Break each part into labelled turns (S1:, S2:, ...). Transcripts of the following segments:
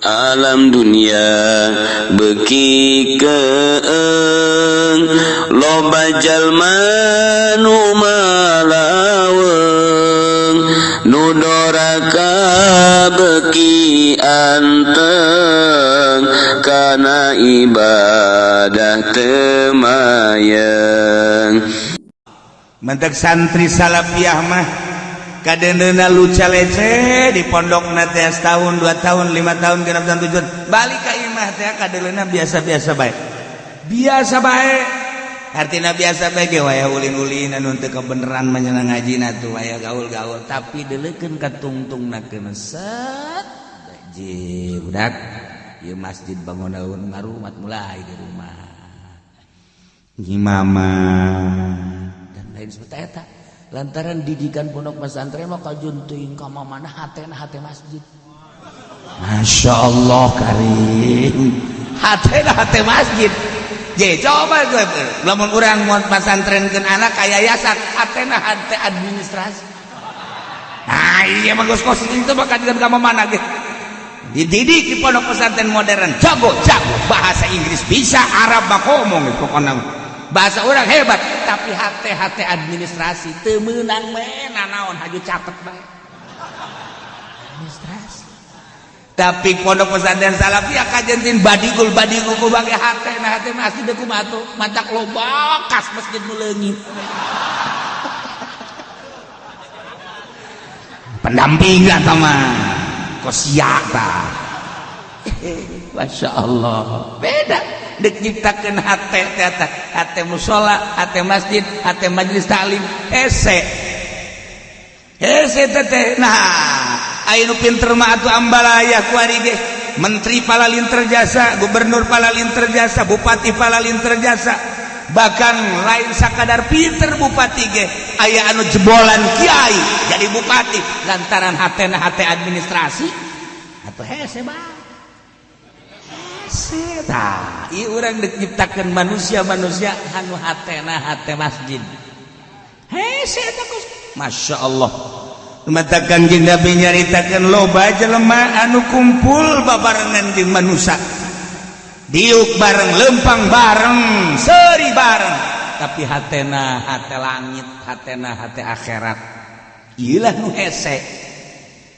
S1: alam dunia beki keeng loba jalma nu malaweng nu doraka beki anteng kana ibadah temayeng.
S2: Mentek santri salafiyah mah kadendeuna luca lece di pondok nate setahun 2 tahun 5 tahun 6 tahun 7 tahun balik ka imah teh kadendeuna biasa-biasa bae. Biasa bae. Artina biasa bae ge waya ulin-ulin anu teu kebeneran menyenang ngajina tuh waya gaul-gaul tapi deuleukeun ka tungtungnakeun set ji budak ieu masjid bangunaun ngarumat mulai di rumah. Imama dan lain seperti eta. Lantaran didikan pondok pesantren mah kajunting ka mamana hatena hate masjid. Masya Allah karim. Hatena hate masjid. Ye coba gue lamun urang mun pesantrenkeun anak ka yayasan hatena hate administrasi. Nah iya mah geus kos itu mah kadikan ka mamana ge. Dididik di pondok pesantren modern jago bahasa Inggris bisa Arab mah ngomong pokona. Bahasa orang hebat tapi hati administrasi teu meunang we nanaon haju catet bae administrasi. Tapi pondok pesantren salafiyah kajentin badigul ku bage hate masjid deuk kumaha atuh matak loba kas masjid nu leungit. Pendampingan sama kosia tah. Masya Allah beda dek nyiptakeun hate musola, hate masjid, hate majelis taklim hese teh. Nah aya nu pinter mah atuh ambalaya kuari ge menteri palalin terjasa, gubernur palalin terjasa, bupati palalin terjasa, bahkan lain sakadar pinter bupati ge aya anu jebolan kiai jadi bupati lantaran hatena hate administrasi atuh hese bae. Nah, ieu urang dek nyiptakeun manusia anu hatena hate masjid. Hese eta Gus. Masya Allah. Mata Kangjeng Nabi nyaritakeun loba jelema anu kumpul babarengan jeung manusia. Diuk bareng, lempang bareng, seuri bareng, tapi hatena hate langit, hatena hate akhirat. Ieulah nu hese.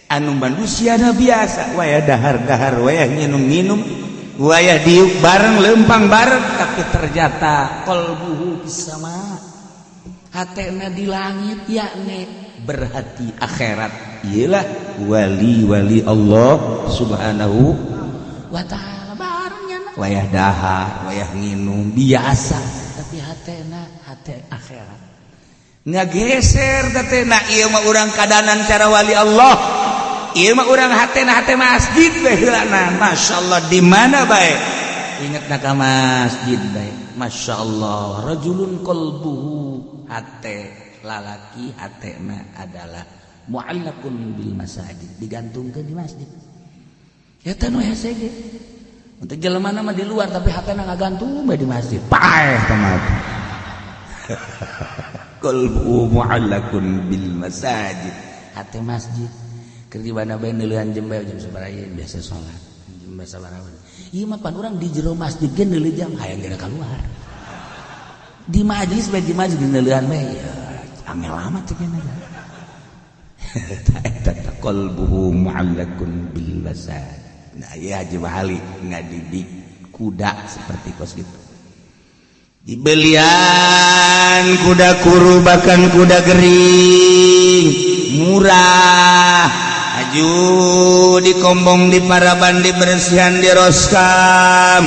S2: Anu manusia na biasa, waya dahar-dahar, waya nginum-nginum. Wayah diuk bareng lempang bareng tapi ternyata qalbuhu bisama hatena di langit yakni berhati akhirat. Iyalah wali Allah subhanahu wa ta'ala barengnya wayah dahar wayah nginum biasa tapi hatena hati akhirat ngageser tatena. Ieu mah urang kadanan cara wali Allah. Ieu mah urang hatena hate masjid bae heulana. Masyaallah di mana bae? Ingetna ka masjid bae. Masyaallah rajulun qalbuhu hate lalaki hatena adalah mu'allaqun bil masajid digantungkeun di masjid. Eta nu hese ge. Untuk jelema mah di luar tapi hatena ngagantung bae di masjid. Paeh tamat. Qalbuhu mu'allaqun bil masajid. Hate masjid. Keur di mana bae neuleuhan jam bae jam sabaraha biasa salat jam sabaraha. Ieu mah pan urang di jero masjid ge neuleuh jam hayang geura keluar. Di majelis bae di majelis neuleuhan bae ya angel amat teh kana. Eta qalbuhu mu'allaqun bil masajid. Nah ieu Haji Bahali ngadidik kuda seperti kos gitu. Dibelian kuda kuru bahkan kuda gering murah. Aju dikombong di paraban dibersihan di roskam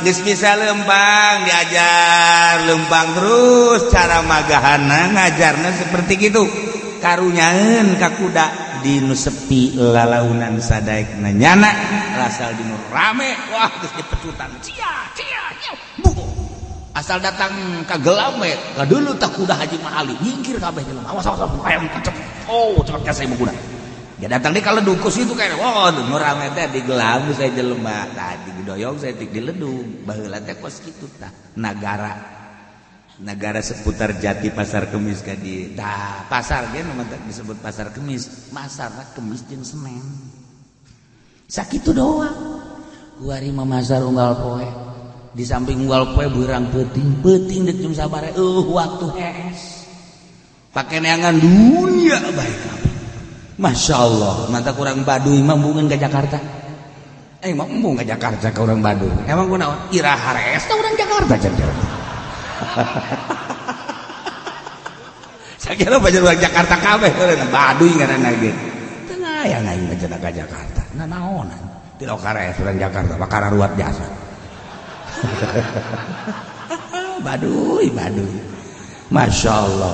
S2: geus bisa lempang diajar lempang terus cara magahana ngajarna seperti gitu karunyaeun ka kuda di nu sepi lalaunan sadaekna nyana asal di nu rame wah geus dipecutan cia bu asal datang ka gelam we ka dulu tak kuda Haji Mahali nyingkir kabeh jelema awas hayang kecep cepet ka saya kuda. Ya datang di kalau dukus itu kayak wah nu rame teh di gelam saya jelema tadi didoyong saya di ledung baheula teh kos kitu tah nagara seputar Jati Pasar Kemis ka di tah pasar ge nu disebut Pasar Kemis masarna Kemis jeung Senen sakitu doang Kuari mamasar unggal poe. Di samping unggal poe beurang peuting deuk jeung sabare waktu hees. Pake neangan dunia baik kabeh. Masyaallah, mata kurang Baduy mambungeun ka Jakarta. Mambung ka Jakarta ka urang Baduy. Emang kunaon? Iraha rees ka urang Jakarta cenah. Sakira bajar urang Jakarta kabeh urang Baduy ngaranna ge. Teu aya aing cenah ka Jakarta. Naonan? Ti lokarees urang Jakarta bakal ruat jasa. Baduy. Masyaallah.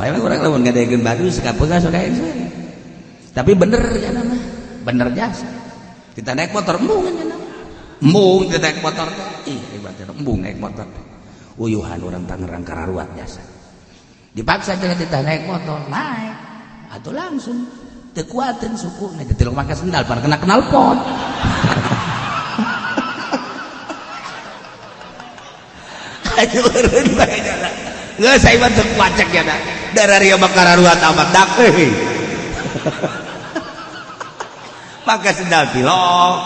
S2: Emang urang lamun ngadegeun Baduy sakapeungah sok aing. Tapi bener ya nama, bener jasa. Kita naik motor embung kan nama, embung kita naik motor teh, ibaratnya embung naik motor. Uyuhan orang Tangerang kararuat jasa. Dipaksa aja kita naik motor, naik, atau langsung tekuatin suku, nanti tilung pakai sendal, pada kena knalpot. Ayo urun bae jana, nggak saya bantu kuacek jana, darah ria bakararuat amat dak. Maka sendal pilok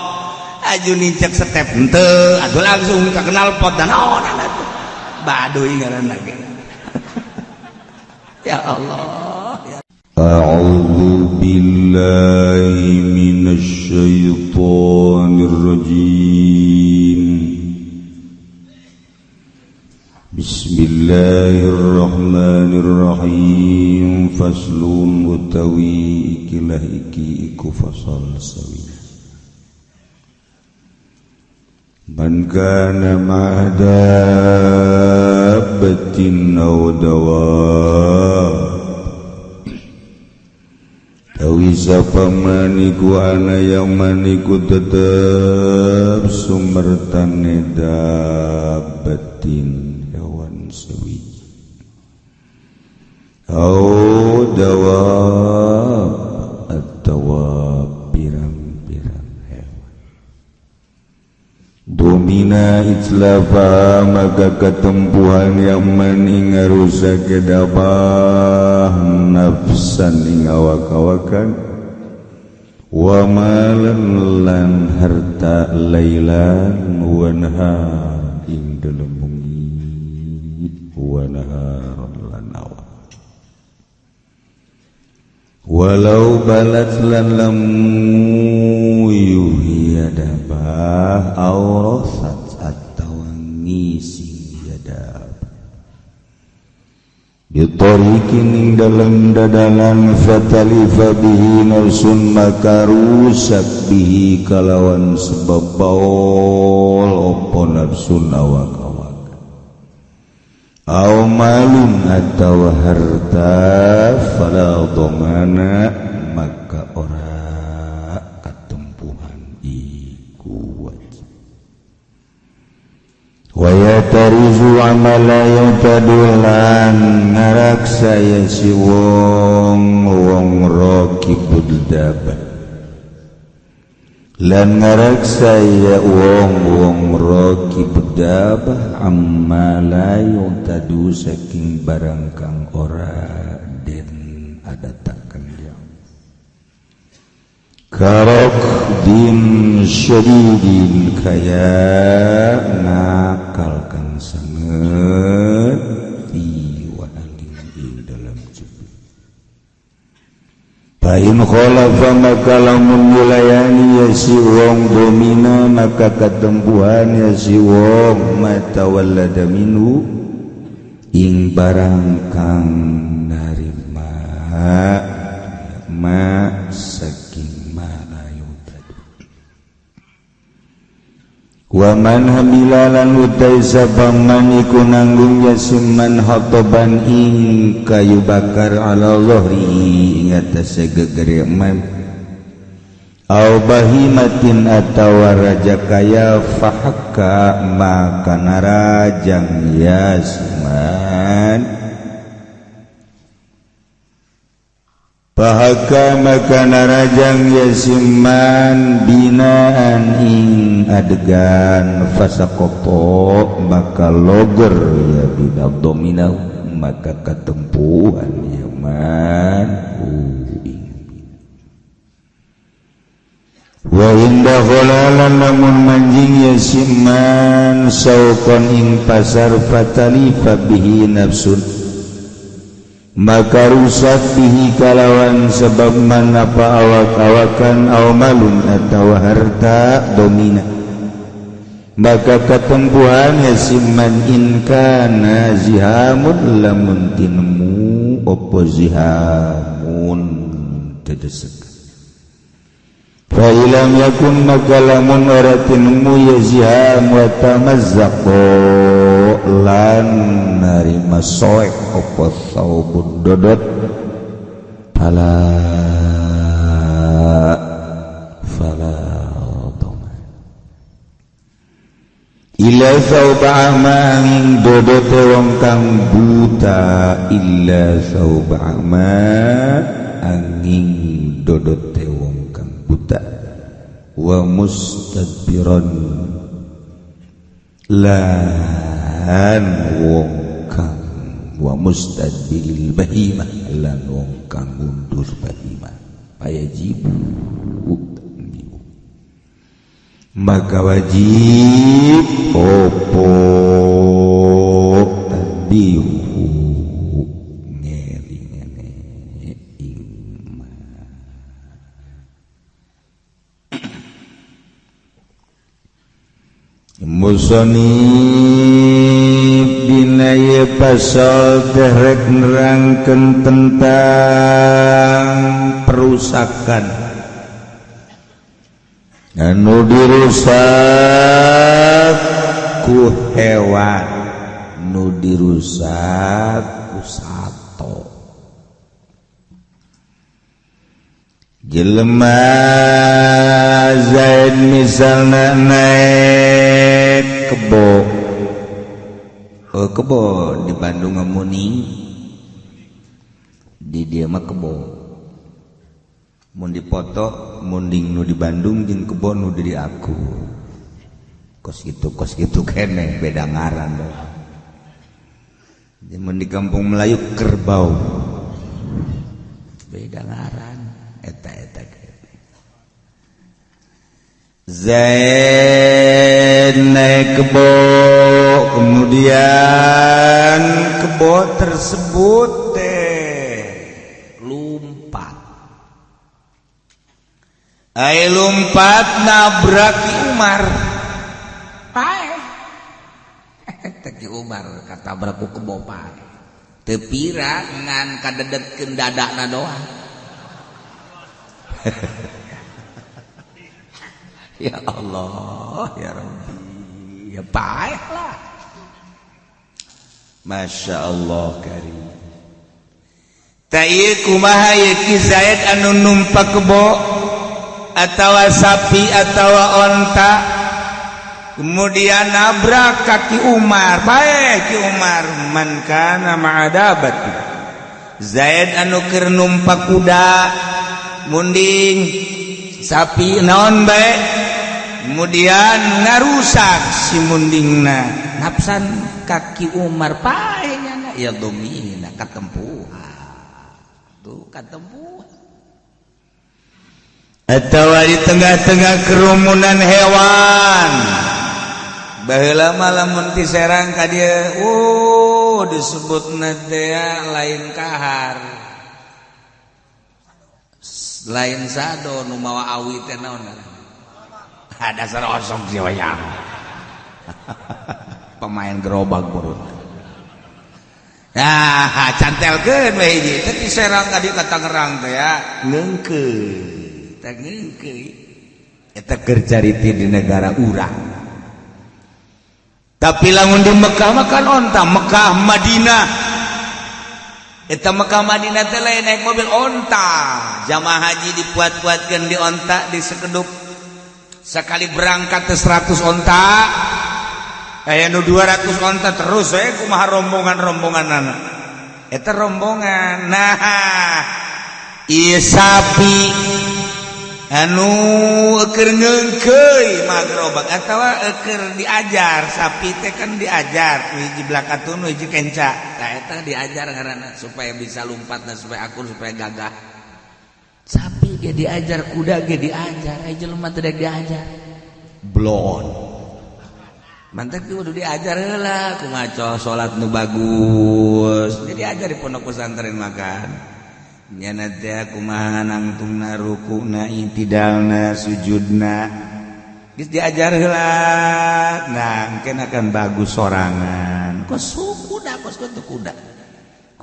S2: aju nincek step henteu atuh langsung ka knalpot dan naonan atuh Baduy ngaranna ge. Ya Allah ya.
S3: A'udzu billahi minasy syaithanir rajim. Bismillahirrahmanirrahim. Faslun utawi ikilah iku fasal sawi. Man kana ma'adabatin aw dawab tawi sapa maniku ana yang maniku tetep sumertane dabatin hewan sawi au dawab atau pirang-pirang hewan domina itlafa maka ketempuhan yang meningarusak kedabah nafsan ing awak-awakan wa malan lan harta lailan wa nahar ing dalem bengi wa nahar lan awak walau balat lan lamu yuhiyadabah aurasat atau ngisi yadab bitarikin ing dalam dadalan fatalifa bihi nafsun maka rusak bihi kalawan sebab baul opo nafsun awak au malun atau harta fala dhamana maka ora katempuhan iku wajib wa yatarizu amala yatadulan ngaraksa ya si wong rakibud dabah lan ngaraksa ya wong roki bedabah amma la yuntadu saking barang kang ora den adataken dia karok din syadidin kaya nakal kang sanget wa alim ing dalam jubut Pain kholafa maka lamun wilayani ya si wong domina maka ketempuhan ya si wong mata walada minhu ing barang kang narima ma saking ma ayutadu wa man hamilalan utai sabaman iku nanggung yasiman hatoban ing kayu bakar ala lohri ing atas gegere man au bahimatin atawa raja kaya fahaka maka narajang yasman Pahaka maka narajang yasiman binaan ing adegan fasakopo maka loger ya binab domina maka ketempuhan yaman wa inda kholalan lamun manjing yasiman saukon ing pasar fatalifa bihi nafsun maka rusak bihi kalawan sebab manapa awak-awakan aw malun atawa harta domina maka ketempuhan yasiman in kana zihamun lamun tinemu opo zihamun tedesek fa ilam yakun maka lamun ora tinemu ya ziham wa tamazzaqo lan narima soek opo saubun dodot fala illa sauba manging dodote wong kang buta illa sauba ma angin dodote wong kang buta wa mustadbiran lan wong kang wa mustadbilil bahimah lan wong kang mundur bahimah payajibu maka wajib opo tadbihu ngelingene iman musonib dina ye pasal derek nerangkeun tentang perusakan anu dirusak ku hewan nu dirusak ku sato jelema zaid misalna naik kebo di Bandung Muning di dia mah kebo mun dipoto munding nu di Bandung jeung kebon nu di aku kos gitu keneh beda ngaran doang mun di kampung Melayu kerbau beda ngaran eta Zaid naik kebo kemudian kebo tersebut lompat nabrak Ki Umar. Pae. Ki Umar katabrak ku kebo pae. Teu pira ngan kadedetkeun dadana doang. Ya Allah, ya Rabbi. Ya pae lah. Masya Allah karim. Ta ieu kumaha ye Ki Zaid anu numpak kebo atawa sapi atawa onta kemudian nabrak kaki Umar baik Ki Umar man kana ma'adabat Zaid anu keur numpak kuda munding sapi naon bae kemudian ngarusak si mundingna napsan kaki Umar pae nya ya domina katempuhan tuh katempuhan atau di tengah-tengah kerumunan hewan baheula mah lamun ti Serang ka dieu disebutna teh lain kahar lain sado nu mawa awi teh naon dasar osong si wayang pemain gerobak burut nah cantelkeun we hiji teh ti Serang ka dieu ka Tangerang teh ya ngeungkeun eta keur cariti di negara urang tapi lamun di Mekah makan onta Mekah Madinah eta Mekah Madinah teh lain naik mobil onta jamaah haji dipuat-puatkeun di onta di sekedup sekali berangkat teh 100 onta aya nu 200 onta terus we kumaha rombongan-rombonganna eta rombongan nah ieu sapi anu keur ngeungkeuy magrobak atawa keur diajar sapi teh kan diajar hiji blakatun hiji kenca tah eta diajar ngaranna supaya bisa lompatna supaya akur supaya gagah sapi
S2: ya diajar kuda ge diajar jelema teh diajar blon mantep kudu diajar heula kumaha salat nu bagus jadi diajar di pondok pesantren makan nyana teh kumaha nangtungna rukuna intidalna sujudna geus diajar heula nah engke akan bagus sorangan kos kuda kos kuda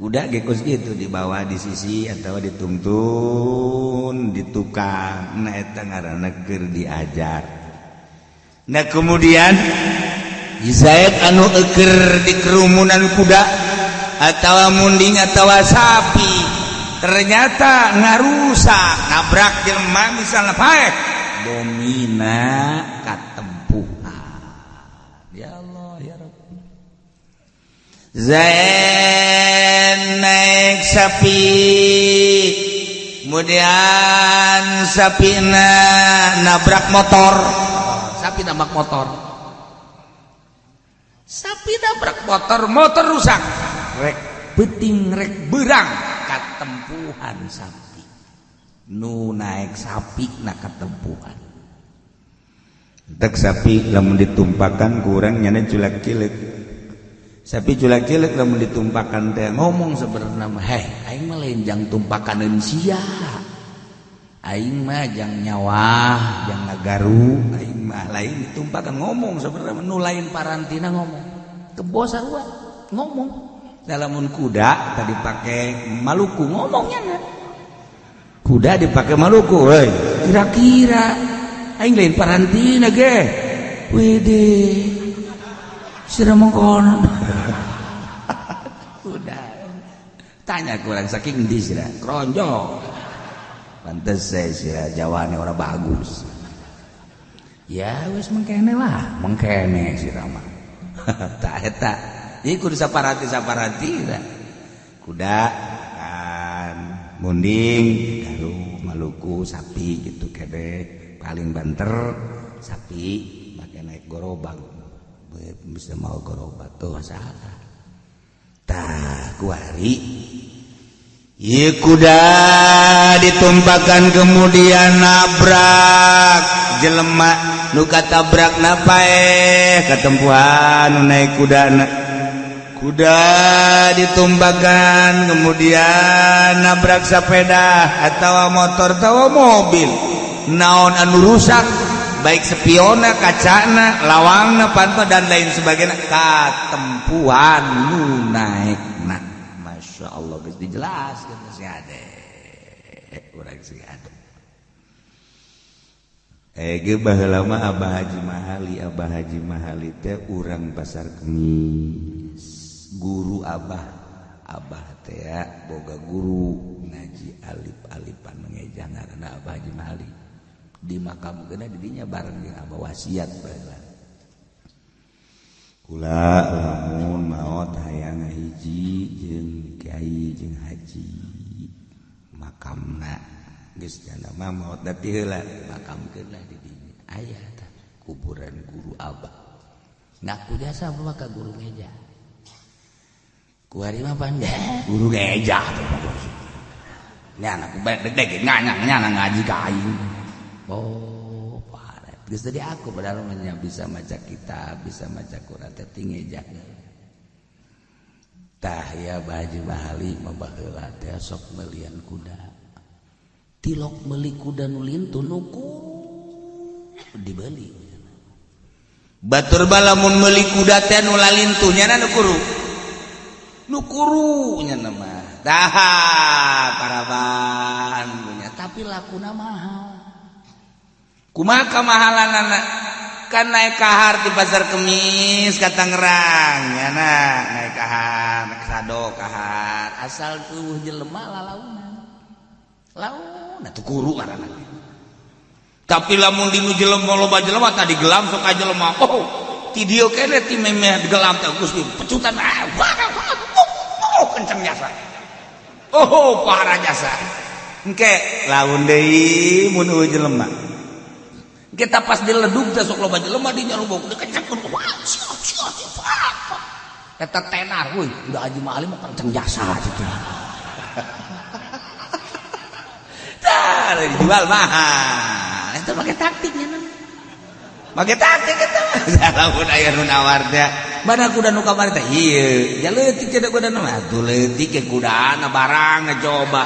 S2: kuda gekos gitu dibawa di sisi atau dituntun ditukang nah eta ngaranna keur diajar nah kemudian Zaid anu eker di kerumunan kuda atau munding atau sapi ternyata ngarusak nabrak jelema misalnya paeh domina katempuhan ya Allah ya Rabbi Zaid naik sapi kemudian sapina nabrak motor sapi nabrak motor motor rusak rek beting rek berang katempuhan sapi nu naik sapi na katempuhan tek sapi lamun ditumpakan kurang nyana culak cilik sapi culak cilik lamun ditumpakan teh ngomong sebenarnya mah heh aing mah lain jang tumpakaneun sia aing mah jang nyawa jang ngagaru aing mah lain ditumpakan ngomong sebenarnya nu lain parantina ngomong kebo sarua ngomong lamun kuda tadi pakai Maluku ngomongnya na kuda dipakai Maluku euy kira-kira aing lain parantina ge wede sira mongkon kuda tanya kurang saking di sira kronjong pantes saya jawabannya orang bagus ya wes mengkene lah mengkene sira mah tak eta ieu kudu saparati lah kuda kan munding garu Maluku sapi gitu kede paling banter sapi make naik gerobak bisa mau gerobak tuh saha tah kuari ieu kuda ditumpakan kemudian nabrak jelema nu katabrak napaeh katempuhan nu naik kudana kuda ditumpakan kemudian nabrak sepeda atau motor atau mobil naon anu rusak baik spiona kacana lawangna pantau dan lain sebagainya katempuhan nu naikna Masya Allah geus dijelaskeun si ade urang si ade ge baheula mah Abah Haji Mahali teh urang Pasar Kemis guru Abah teh boga guru ngaji alif-alifan mengeja ngaranna Abah Haji Mahali di makam kena didinya bareng jeung Abah wasiat baheula kula lamun maot hayang ngahiji jeung kiai jeung haji makamna geus jana mah maot da ti heula makamkeun lah di dinya aya tah kuburan guru Abah ngaku jasa bawa ka guru meja kuari mah pandai guru meja nya anak deg-deg nganyang ngaji ka aing oh parah geus tadi aku padahal mah bisa maca kitab bisa maca Quran teh tingeja tah ya Haji Mahali mah baheula teh sok melian kuda tilok meuli kuda nu lintun nuku dibeli batur balamun meuli kuda teh nu lalintun nya nu kuru nya mah tah paraban punya tapi lakuna mahal kumaha kamahalanana kan naik kahar di Pasar Kemis ka Tangerang nyana naik kahar naik sado kahar asal tuh jelema lalaunan laun atuh kuru ngaranna tapi lamun dinu jelema loba jelema tadi gelam sok aja jelema oh ti dieu kene ti memeh gelam teh Gusti pecutan kencang jasa oh parah jasa engke laun deui mun eueuh jelema kita pas diledug teh sok loba jelema dinya lubuk dikencengkeun eta tenar euy udah Haji Mahali mah kenceng jasa gitu dijual mahal. Itu pakai taktiknya nah. Pakai taktik eta mah. Lamun aya nu nawar teh. Mana kuda nu kamari teh? Ieu. Ya leutik cenah kuda nu. Atuh leutik ke kudana barang ngacoba.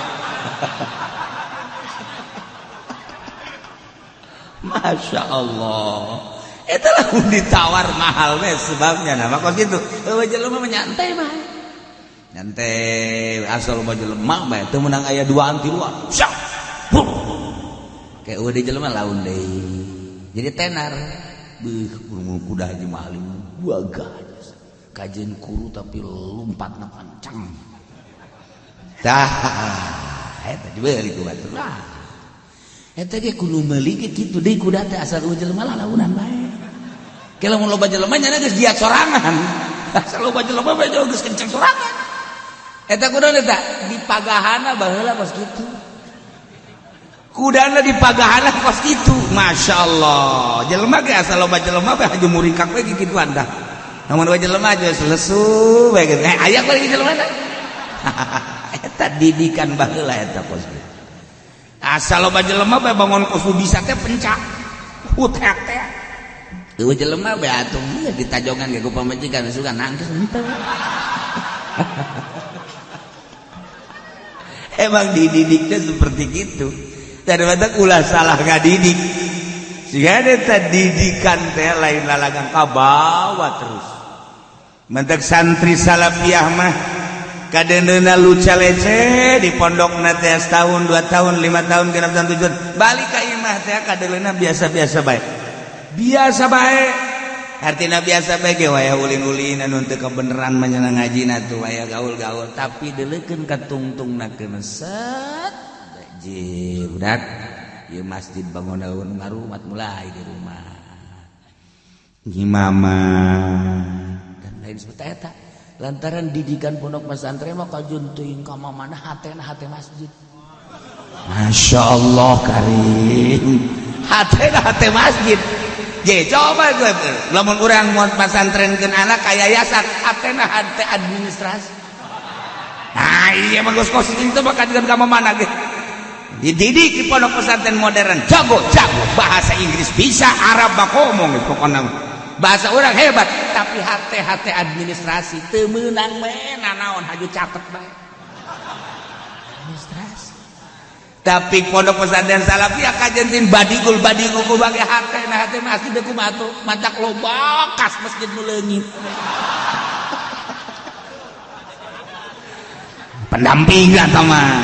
S2: Masya Allah. Eta lamun ditawar mahal we sebabnya nama kos kitu. Eueuh jelema mah nyantai mah. Nyantai asal mah jelema mah teu meunang aya duaan tiluan. Syak. Kayak eueuh jelema laun deui. Jadi tenar. Beuh kuda haji maling buaga. Kajen kuru tapi lompatna pancang. Tah, eta dibeli ku batur lah. Eta ge kudu meuli ge kitu deui kuda teh asal eueuh jelema launan bae. Ke lamun loba jelema nya geus giat sorangan. Asal loba jelema bae geus kenceng sorangan. Eta kuda eta dipagahana baheula kos kitu. Kudana dipagahana kos kitu. Masya Allah. Jelema ge asal loba jelema bae haju murikak we gituan dah. Namun loba jelema aja lesu bae gitu. Aya ku lagi jelema na. Eta didikan baheula eta kos kitu. Asal loba jelema bae bangun kos bisa teh pencak. Utek teh. Eueuh jelema bae atuh ditajongan ge ku pamajikan suka nangkes henteu. Emang dididiknya seperti gitu. Daripada ulah salah ngadidik. Siga eta didikan teh lain lalagan kabawa terus. Mentek santri salafiyah mah kadendeuna luca lece di pondokna teh setahun 2 tahun 5 tahun 6 tahun 7 tahun balik ka imah teh kadendeuna biasa-biasa bae. Biasa bae. Artina biasa bae ge waya ulin-ulin anu teu kebeneran mah cenah ngajina tuh waya gaul-gaul tapi deuleukeun ka tungtungna keun set ji budak ieu masjid bangunan ngarumat mulai di rumah. Gimana dan lain seperti eta. Lantaran didikan pondok pesantren mah kajuntuing ka mamana hatena hate masjid. Masya Allah karim. Hatena hate masjid. Ye coba gue lamun urang mun pesantrenkeun anak ka yayasan hatena hate administrasi. Nah iya mah kos itu mah kajian ka mamana ge. Dididik di pondok pesantren modern jago bahasa Inggris bisa, Arab mah ngomong pokona. Bahasa orang hebat tapi hate administrasi teu meunang we nanaon haju catet bae administrasi. Tapi pondok pesantren salafiyah kajentin badigul ku bage hate masjid deuk kumaha atuh matak loba kas masjid nu leungit. Pendampingan mah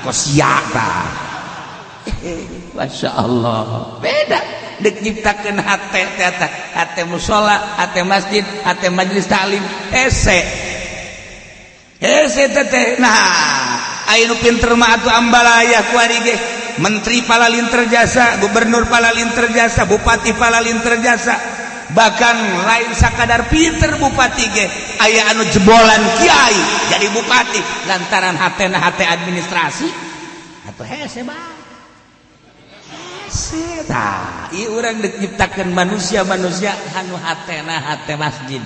S2: kosia tah. Masya Allah beda dek nyiptakeun hate mushola, hate masjid, hate majelis taklim, hese teteh. Nah, aya nu pinter mah atuh ambalaya ku ari ge, menteri palalinter jasa, gubernur palalinter jasa, bupati palalinter jasa. Bahkan lain sakadar pinter bupati ge, aya anu jebolan kiai jadi bupati lantaran hatena hate administrasi. Atuh hese bae. Seta, ieu urang deuk nyiptakeun manusia-manusia anu hatena hate masjid.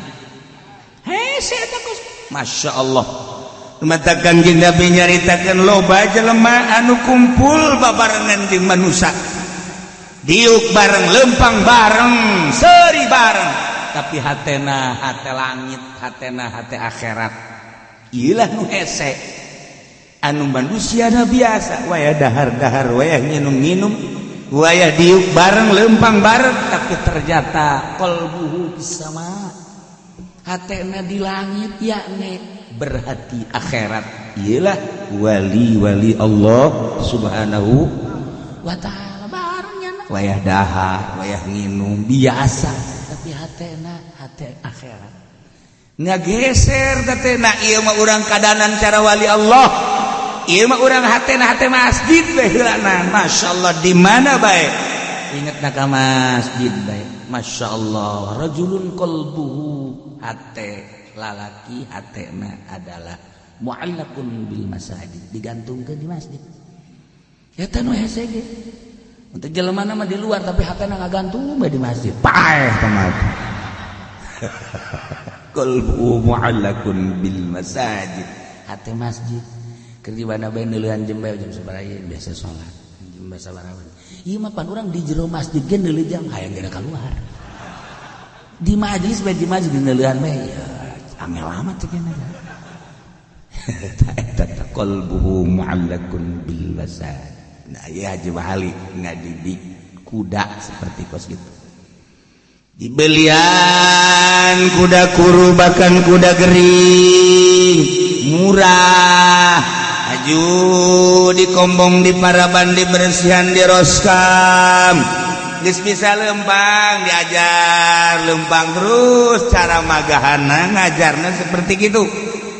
S2: Hese eta kos. Masya Allah. Mata Kangjeng Nabi nyaritakeun loba jelema anu kumpul babarengan jeung manusia. Diuk bareng, lempang bareng, seuri bareng, tapi hatena hate langit, hatena hate akhirat. Ieulah nu hese. Anu manusia na biasa, waya dahar-dahar, waya nginum-nginum. Wayah diuk bareng lempang bareng tapi ternyata qalbuhu bisama hatena di langit yakni berhati akhirat. Iyalah wali-wali Allah subhanahu wa ta'ala barengnya wayah dahar wayah nginum biasa tapi hatena hati akhirat ngageser tatena. Ieu mah urang kadanan cara wali Allah. Ieu mah urang hatena hate masjid bae heulana. Masyaallah di mana bae? Ingetna ka masjid bae. Masyaallah rajulun qalbuhu hate lalaki hatena adalah mu'allaqun bil masajid digantungkeun di masjid. Eta nu hese ge. Untuk jelema mah di luar tapi hatena ngagantung bae di masjid. Paeh tamat. Qalbuhu mu'allaqun bil masajid. Hate masjid. Keur di mana bae neuleuhan jam bae jam sabaraha biasa salat. bahasa Barawan. Ieu mah pan urang di jero masjid ge neuleuh hayang geura keluar. Di majelis bae di majelis neuleuhan bae ya angel amat teh kana. Eta qalbuhu mu'allaqun bil wasad. Nah, ya Haji Wali ngadidik kuda seperti kos gitu. Dibelian kuda kuru bahkan kuda gering murah. Aju dikombong di paraban dibersihan di roskam. Geus bisa lempang diajar lempang terus cara magahana ngajarna seperti gitu.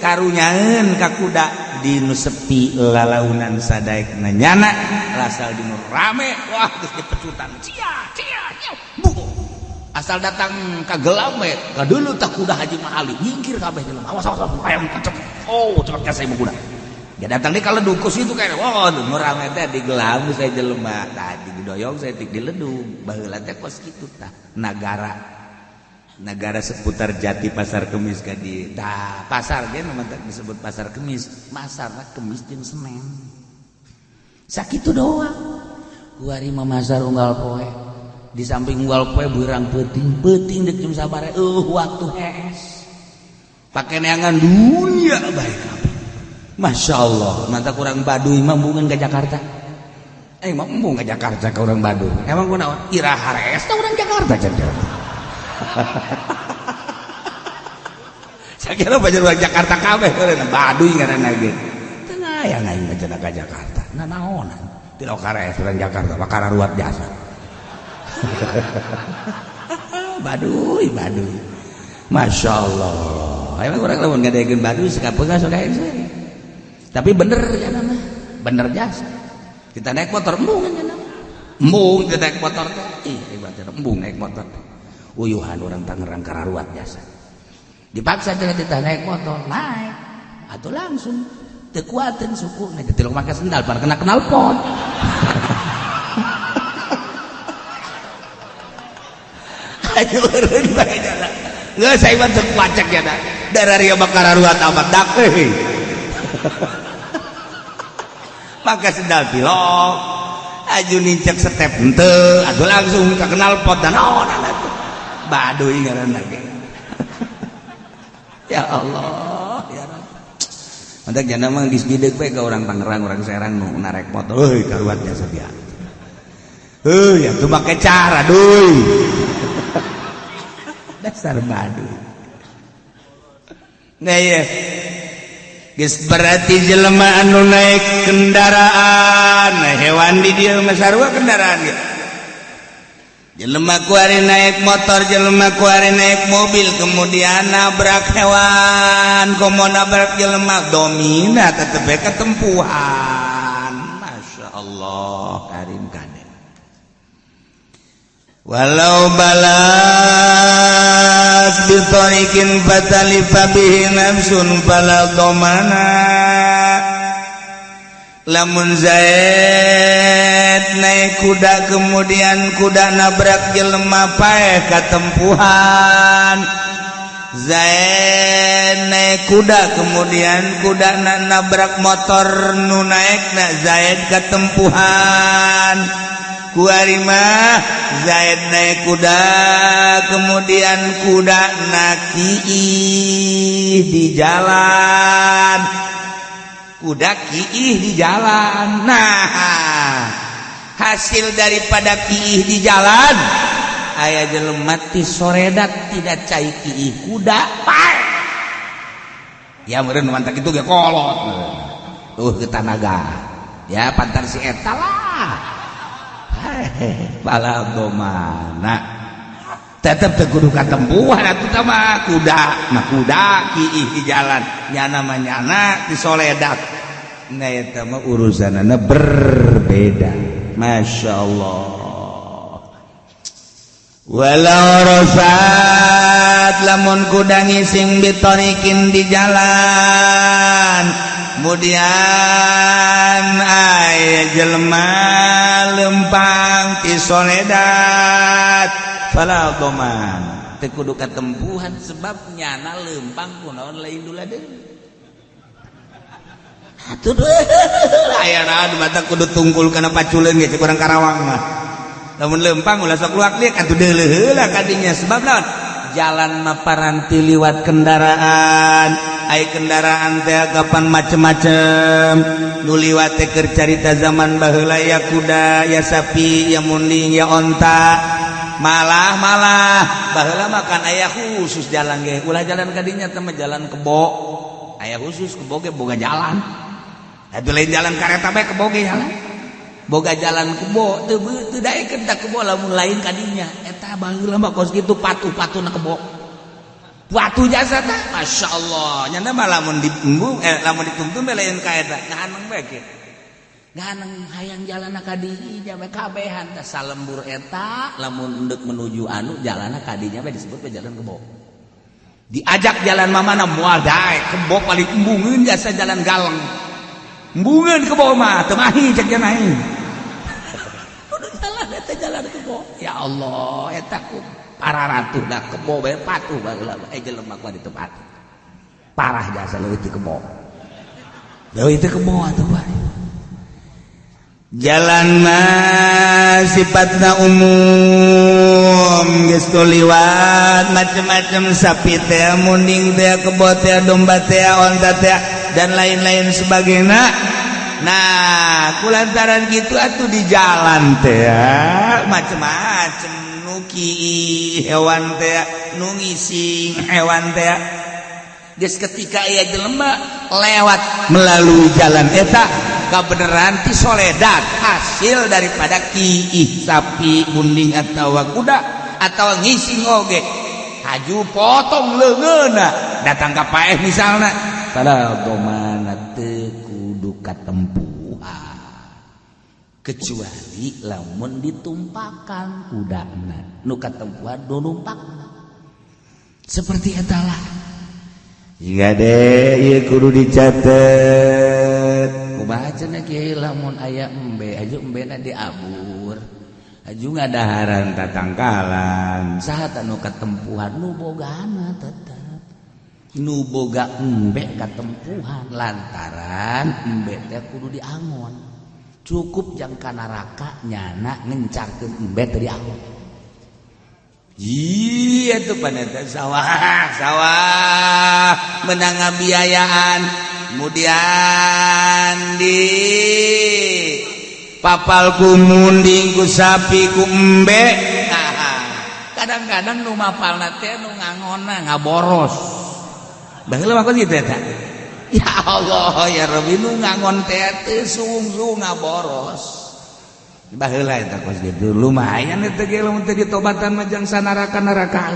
S2: Karunyaeun ka kuda dinu sepi lalaunan sadaekna nyana asal dinu rame wah geus dipecutan cia bu asal datang ka gelam we ka deuleu tah kuda Haji Mahali nyingkir kabeh jelema awas hayang kecep cepet ka saya kuda ya datang di kaledukus itu kayak wah nu rame teh di gelam saya jelema tadi didoyong saya tik diledug baheula teh kos kitu tah negara seputar Jati Pasar Kemis kadi tah pasar ge namanya disebut Pasar Kemis masarna Kemis jeung Senen sakitu doang kuari mamasar unggal poe di samping unggal poe beurang peuting deuk jam sabaraha waktu hees pake neangan dunia bae kabeh masyaallah manta kurang Baduy mah embungeun ka Jakarta mah embung ka Jakarta ka urang Baduy emang kunaon iraha rees teh urang Jakarta cenah. Saya kira bajar Jakarta kabeh karena Baduy ngaranna ge. Teu ngayang aing cenah ka Jakarta. Nah naonan? Tidak kares urang Jakarta bakar ruat jasa. Baduy. Masyaallah. Emang urang lamun ngadegeun Baduy sakapeung sok aing seueur. Tapi bener ya nama. Bener jasa. Kita naik motor embung kan cenah. Embung kita naik motor teh. Ih, ibaratna embung naik motor. Uyuhan orang Tangerang kararuat jasa dipaksa cenah ditah naik motor naik atuh langsung teu kuateun suku nek teu make sendal par kena knalpot ayo eureun bae cenah geus saya mah teu kuacek ya da dararieu mah kararuat amat dak euy make sendal pilok aju nincek step henteu atuh langsung ka knalpot dan naon Baduy ngaranna ge. Ya Allah, ya Rabb. Mantak jana mah geus dideuk we ka urang Tangerang, urang Serang nu narek motor, euy karuat jasa dia. Heuh, atuh make cara duy. Dasar Baduy. Nah ya. Geus berarti jelema anu naik kendaraan, hewan di dieu mah sarua kendaraan ge. Jelema ku ari naik motor, jelema ku ari naik mobil, kemudian nabrak hewan, komo nabrak jelema domina tetep ketempuhan. Masya Allah, karim kade. Walau balas bitarikin fatalifa bihi nafsun fala domana. Lamun Zaid naik kuda kemudian kuda nabrak jelema paeh katempuhan. Zaid naik kuda kemudian kuda nabrak motor nu naekna Zaid katempuhan. Kuari mah Zaid naik kuda kemudian kuda nakiih di jalan. Kuda kiih di jalan. Nah, hasil daripada kiih di jalan aya jelema ti soredat tidak cai kiih kuda pae. Ya meureun mantak kitu ge kolot. Ke tanaga. Ya pantar si eta lah. Bala domana. Tetep teu kudu katempuhan atuh tah mah kuda kiih di jalan nyana mah nyana di soledat nah eta mah urusanana berbeda masyaallah walau rosat lamun kuda ngising bitarikin di jalan kemudian aya jelema lempang ti soledat fala doman teu kudu katempuhan sebab nyana leumpang kunaon lain duladeun atuh aya naon mata kudu tungkul kana paculeun ge kurang Karawang mah lamun lempang ulah sok luak deuk atuh deuleuh heula kadinya sebab naon jalan mah paranti liwat kendaraan ai kendaraan teh kapan macem-macem nu liwat teh keur carita zaman baheula ya kuda ya sapi ya munding ya onta malah baheula makan aya khusus jalan ge ulah jalan kadinya teh mah jalan kebo aya khusus kebo ge boga jalan atuh lain jalan kareta bae kebo ge jalan boga jalan kebo teu daekeun da kebo lamun lain kadinya eta baheula mah kos kitu patuh-patuhna kebo patuh jasa teh masyaallah nya mah lamun diembung lamun dituntun lain ka eta ngahaneng bae kieu ngahaneng hayang jalanna ka dinya bae kabehan teh salembur eta lamun endek menuju anu jalanna ka dinya bae disebut bae jalan kebo diajak jalan mamana moal dae kebo paling embungeun jasa jalan galeng embungeun kebo mah teu mahi cek jan aing kudu jalan eta jalan kebo ya Allah eta ku para ratu da kebo bae patuh baheula jelema ku di tempat parah jasa leuwih ti kebo leuwih ti kebo atuh bae jalan mah sifatna umum geus liwat macam-macam sapi teh munding teh kebo teh domba teh onta teh dan lain-lain sebagainya nah kulantaran gitu atuh di jalan teh macam-macam nuki hewan teh nu ngising hewan teh geus ketika aya jelema lewat melalui jalan eta kabeneran ti soledad hasil daripada kiih sapi munding atawa kuda atawa ngising oge haju potong leungeunna datang ka paeh misalna pada domana teu kudu katempuhan kecuali lamun ditumpakan kudana nu katempuhan nu numpakna seperti eta lah hingga deh ieu kudu dicatet kumaha cenah kieu lamun aya embe aju embena diabur aju ngadaharan tatangkalan saha tanu katempuhan nu bogana tetep nu boga embe katempuhan lantaran embe teh kudu diangon cukup jang ka neraka nyana ngencarkeun embe teh diangon iya tuh paneta sawah menang biayaan kemudian di papal ku munding ku sapi ku embe kadang-kadang nu mapalna teh nu ngangonna ngaboros baheula mah kitu eta ya Allah ya Rabbi nu ngangon teh teu sung-sung ngaboros baheula eta kos kitu lumayan eta ge lamun teu ditobatan mah jang sanaraka-narakaan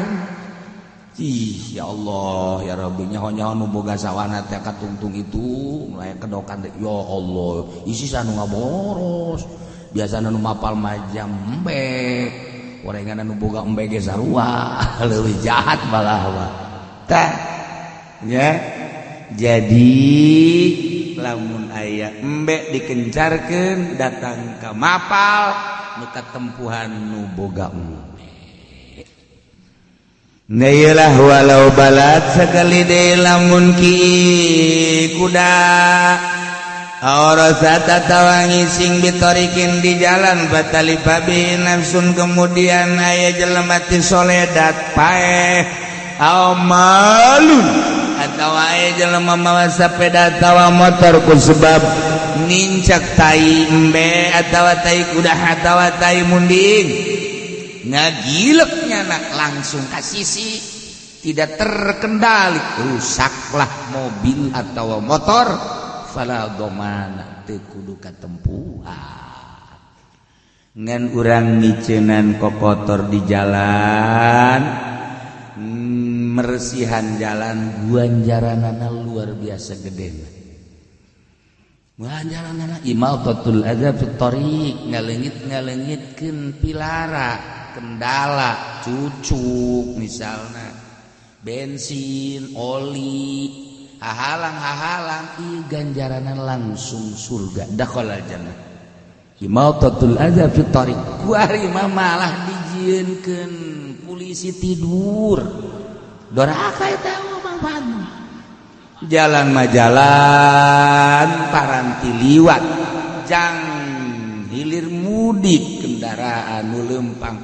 S2: ih ya Allah ya Rabbi nyaho-nyaho nu boga sawana teh katungtung itu mulai kedokan teh ya Allah isi sanu ngaboros biasana nu mapal mah jam embe gorengan nu boga embe ge sarua leuwih jahat malah tah ya jadi lamun aya embe dikencarkeun datang ka mapal nu katempuhan nu boga embe Nailah walau balat sekali deh lamun ki kuda Aurasa tatawangi sing bitorikin di jalan batali babi nafsun kemudian aya jelemati soledat paeh malun atau aya jelema mawa sepeda atawa motor ku sebab nincak tai embe atawa tai kuda atawa tai munding ngagileknya nak langsung ke sisi tidak terkendali rusaklah mobil atau motor fala domana teu kudu katempuhan ngan urang ngiceunan kokotor di jalan mersihan jalan guanjaranana luar biasa gede guanjaranana imatatul adza fit thariq ngaleungit-ngaleungitkeun pilara kendala cucuk misalnya bensin oli hahalang ieu ganjaranna langsung surga dakhala jannah imatatul adza fit thariq kuari mah malah dijieunkeun polisi tidur doraka eta manfaatna jalan majalan paranti liwat jang hilir mudik kendaraan nu lempang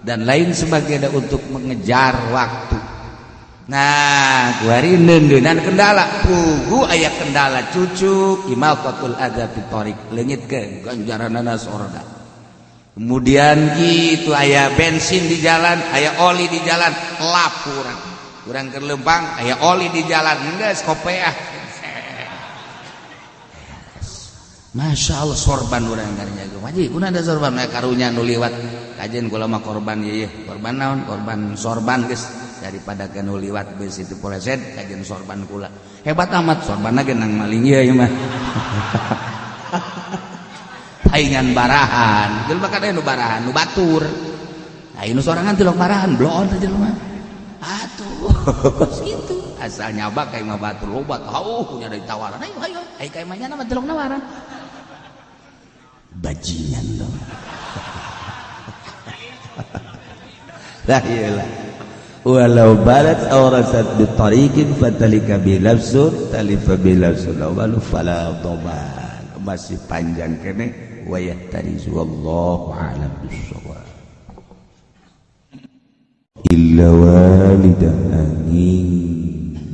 S2: dan lain sebagainya untuk mengejar waktu. Nah kuari neuneunan kendala pugu aya kendala cucuk imaqatul adza fi thariq leungitkeun ganjaranana sorga. Kemudian gitu aya bensin di jalan, aya oli di jalan, lapuran urang keur lempang aya oli di jalan geus kopeah. Masya Allah sorban urang karnya waji kuna ada sorban karunya nu liwat kajen kula mah korban ieu korban naon korban sorban geus daripada ke nu liwat beus itu poleset kajen sorban kula hebat amat sorbanna ge nang maling ieu mah paingan barahan jelema kan nu barahan nu batur aya nu sorangan tilok barahan bloon teh jelema atuh gitu asal nyabak kayak mah batur loba tahu punya dari tawaran ayo kayak mah nya mah tilok nawaran bajingan dong.
S3: Lah iyalah. Walau balat awrasat bi tariqin fatalika bi lafsun talifa bi lafsun walau fala dhaman. Masih panjang kene wa yahtarizu wallahu a'lam bissawab. Illa walidani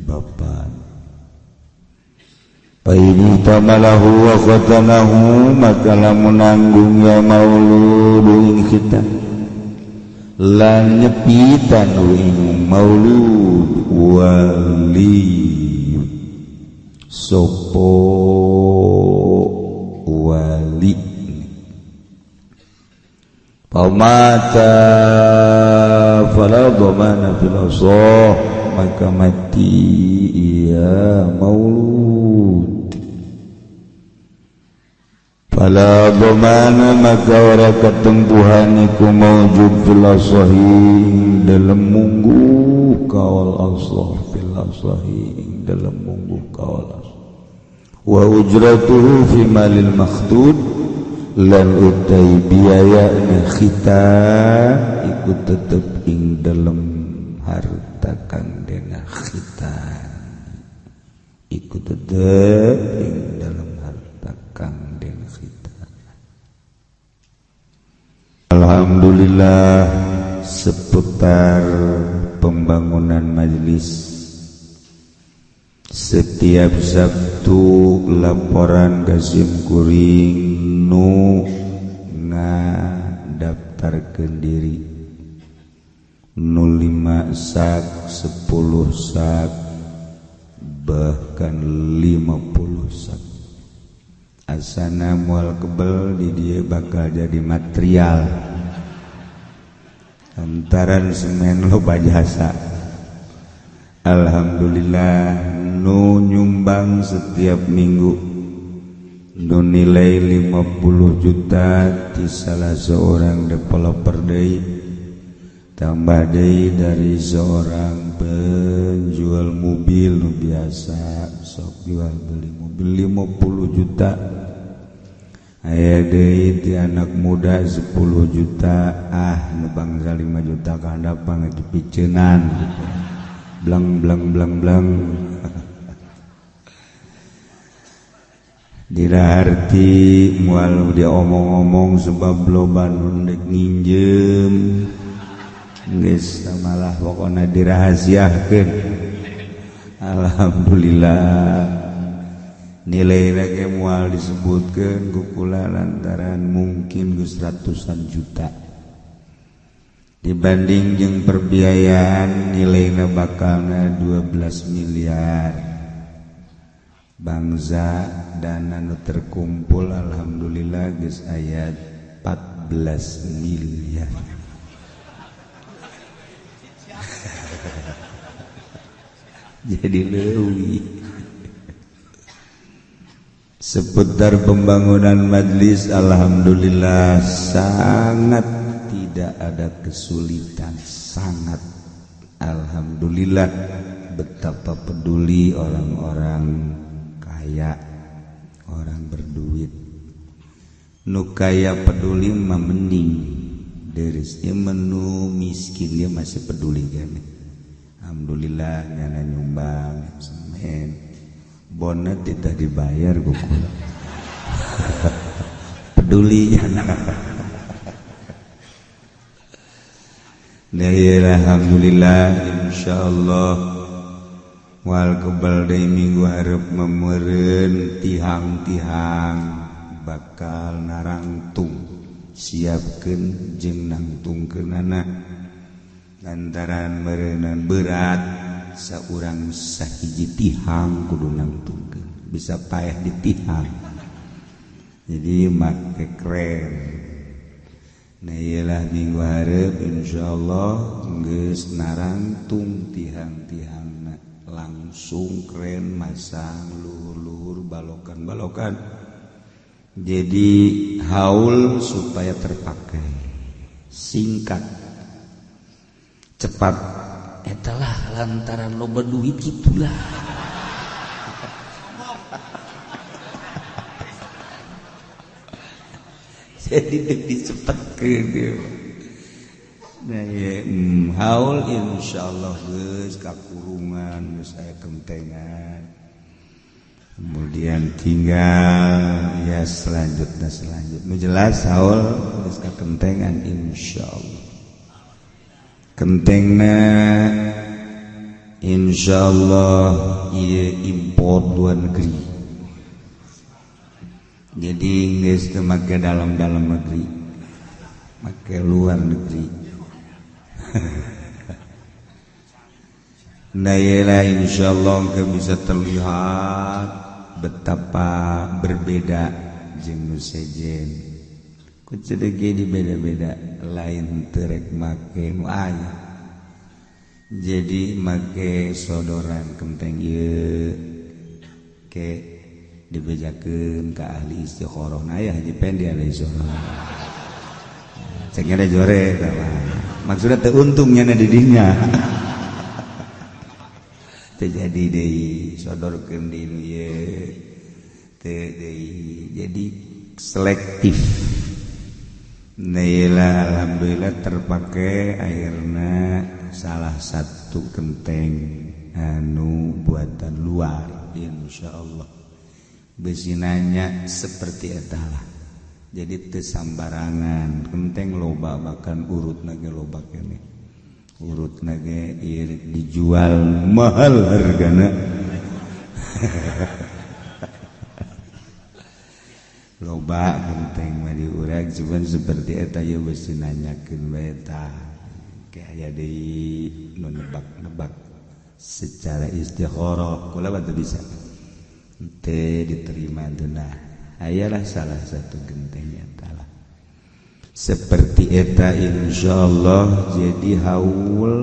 S3: bapak Paini tamalahu wa khatanahu maka lamun nanggung ya maulud ing kita lan nyepitan ing maulud wali sopo wali pamata fala dhamana fil asah maka mati ia maulud fala dhamana maka ora ketempuhan iku maujud fil asahi dalam munggu kaul asah fil asahi dalam munggu kaul asah wa ujratuhu fi malil makhdud lan utai biaya khita iku tetep ing dalam harta kang dena khitan iku tetep ing dalam harta kang dena khitan. Alhamdulillah seputar pembangunan majelis setiap Sabtu laporan Kasim Kuring nu ngadaftarkeun diri 05 sak 10 sak bahkan 50 sak asana moal kebel di dia bakal jadi material antaran semen loba jasa. Alhamdulillah nu nyumbang setiap minggu nu nilai 50 juta di salah seorang developer deui tambah deui dari seorang penjual mobil nu biasa sok jual beli mobil 50 juta aya deui ti anak muda 10 juta nu bangsa 5 juta kahandapang itu piceunan gitu. Blang blang blang blang diraharti mual dia omong-omong sebab loba nu dek nginjem geus malah pokona dirahasiakeun. Alhamdulillah nilai ge mual disebutkeun ku kula lantaran mungkin geus ratusan juta dibanding jeung perbiayaan nilainya bakalna 12 miliar bangsa dana nu terkumpul alhamdulillah geus aya 14 miliar jadi leuwih seputar pembangunan majlis alhamdulillah sangat tidak ada kesulitan sangat alhamdulillah betapa peduli orang-orang kaya orang berduit nu kaya peduli mah mending deris menu miskin dia masih peduli kan alhamdulillah nyana nyumbang semen bonet tidak dibayar gukul peduli alhamdulillah insyaallah wal kebal deui minggu hareup memeureun tihang-tihang bakal narangtung siapkeun jeung nangtungkeunana lantaran meureunana berat saurang sahiji tihang kudu nangtungkeun bisa payah ditihang jadi make keren. Nah iyalah minggu hareup insyaallah geus narangtung tihang-tihangna langsung keren masang luhur-luhur balokan-balokan jadi haul supaya terpakai singkat cepat etalah lantaran loba duit gitulah jadi dicepetkeun nah ya haul insyaallah geus kakurungan geus aya kentengan kemudian tinggal ya selanjutnya jelas haul geus kakentengan insyaallah kentengna insyaallah ieu impor luar negeri jadi geus teu make dalam negeri make luar negeri nah iyalah insyaallah bisa terlihat betapa berbeda jeung nu sejen ku ceudeuh di beda-beda lain teu rek make nu aya jadi make sodoran kenteng ieu ke dibejakeun ka ahli istikharah nah aya Haji Pendi alaihi salam cek ada jore maksudnya teu untungnya na di dinya teu jadi deui sodorkeun di nu ieu teu deui jadi selektif nah alhamdulillah terpakai akhirna salah satu kenteng anu buatan luar insyaallah besinanya seperti eta lah jadi teu sambarangan kenteng loba bahkan urutna ge loba keneh urutna ge dijual mahal hargana loba kenteng mah diurang cuman seperti eta ye besi nanyakeun bae tah ke aya deui nu nebak-nebak secara istikharah kula teu bisa teu diterima tunah ayalah salah satu genteng eta lah seperti eta insyaallah jadi haul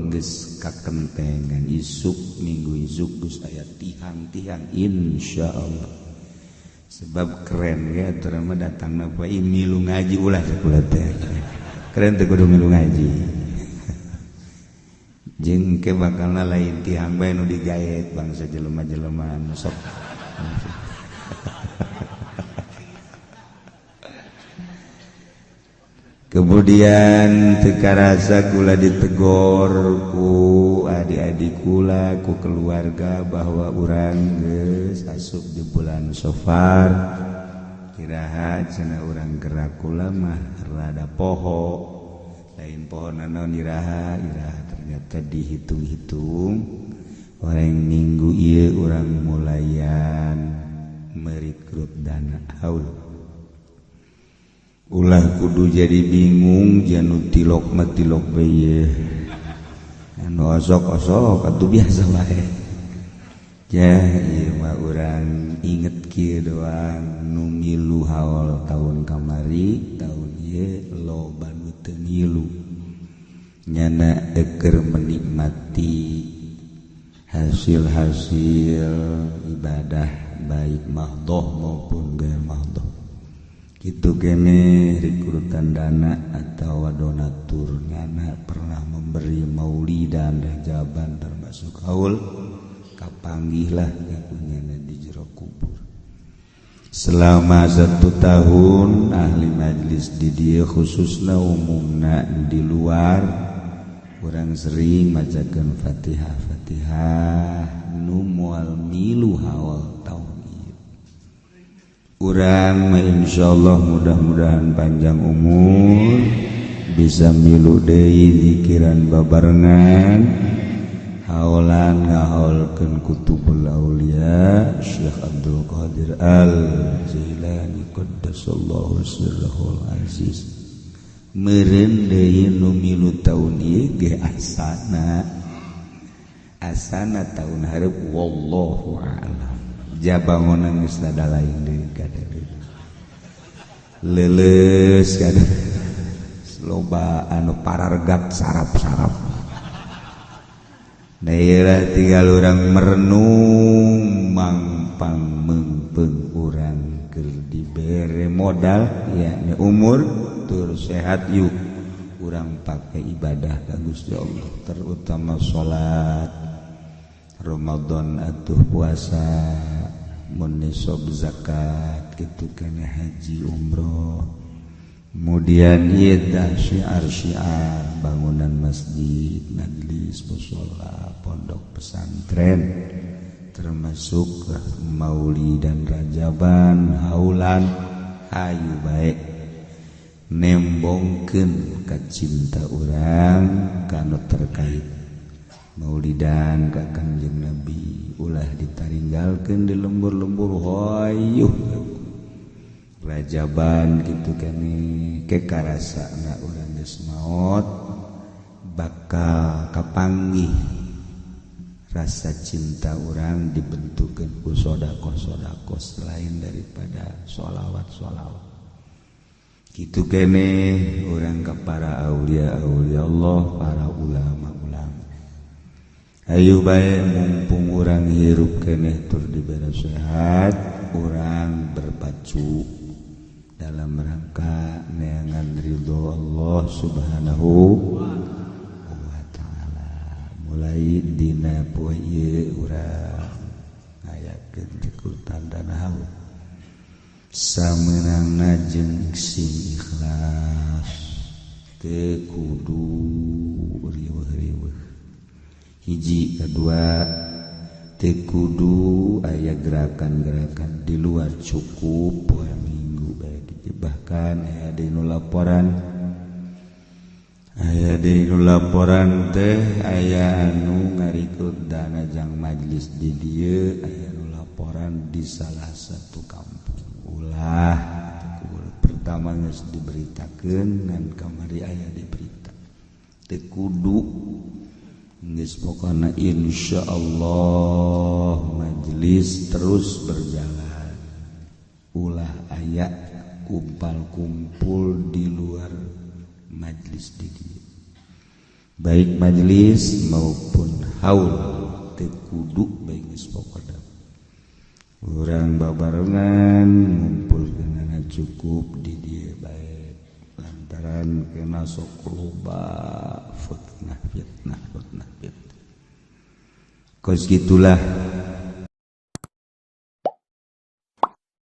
S3: geus kakentengan isuk minggu isuk geus aya tihang-tihang insyaallah sebab keren ya aturan mah datangna poe milu ngaji ulah sakulah teh keren teh kudu milu ngaji jeung ke bakalna lain tihang bae nu digaet bangsa jelema-jelema anu sok kemudian teka rasa kula ditegor ku adik-adik kula ku keluarga bahwa urang geus asup di bulan Safar kiraha cenah urang gerak kula mah rada poho lain pohon naon iraha ternyata dihitung-hitung orang minggu ieu urang mulayan merekrut dana haul ulah kudu jadi bingung janu tilok mah tilok bae anu osok-osok atuh biasa wae ya ieu mah urang inget kieu doang nu ngilu haul tahun kamari tahun ieu loba nu teu ngilu nyana eker menikmati hasil-hasil ibadah baik mahdoh maupun gair mahdoh itu kene rekrutan dana atau donatur ngana pernah memberi maulidan dan jaban termasuk haul kapanggihlah ngakunyana di jero kubur selama 1 tahun ahli majlis di dia khususna umumna di luar kurang sering macakan Fatihah nu moal milu hawal tahun ieu. Urang mah insyaallah mudah-mudahan panjang umur bisa milu deui zikiran babarengan haolan ngahaulkeun kutubul aulia Syekh Abdul Qadir Al-Jailani qaddasallahu sirrahul aziz. Meureun deui nu milu taun ieu ge asana taun hareup wallahu a'lam. Jabangonan geus rada lain deui kadeu. Leuleus kadeu. Loba anu parargat sarap-sarap. Daerah tinggal orang merenung mangpang mengpeng urang keur dibere modal yakni umur tur sehat yuk urang pakai ibadah ka Gusti Allah terutama salat Ramadan atuh puasa mun nisab zakat kitu kana haji umroh. Kemudian ieu syiar-syiar bangunan masjid, majelis mushola, pondok pesantren termasuk maulid dan rajaban, haulan ayu baik nembongkeun ka cinta urang kana terkait maulidan ka Kanjeng Nabi ulah ditaringgalkeun di lembur-lembur hoyuh rajaban gitu kan kekarasana urang geus maot bakal kapanggih rasa cinta urang dibentukkeun ku sedekah-sedekah selain daripada sholawat kitu kene urang ka para aulia Allah para ulama-ulama ayo bae mumpung urang hirup keneh tur dibere sehat urang berpacu dalam rangka neangan ridho Allah Subhanahu wa ta'ala. Mulai dina poe ieu urang ngayakeun tikutan dan haul sameunangna jeung sing ikhlas teu kudu riweuh-riweuh. Hiji kadua teu kudu aya gerakan-gerakan di luar cukup poe minggu bae bahkan aya dinu laporan teh aya anu ngarikut dana jang majlis di dieu aya nu laporan di salah satu kampung ulah pertama geus diberitakeun ngan kamari aya di berita teu kudu geus pokona insyaallah majlis terus berjalan ulah aya kumpul di luar majlis di dia baik majlis maupun haul teu kudu bae geus pokona urang babarengan ngumpul geunana cukup di dia bae lantaran kena sok loba fitnah kos gitulah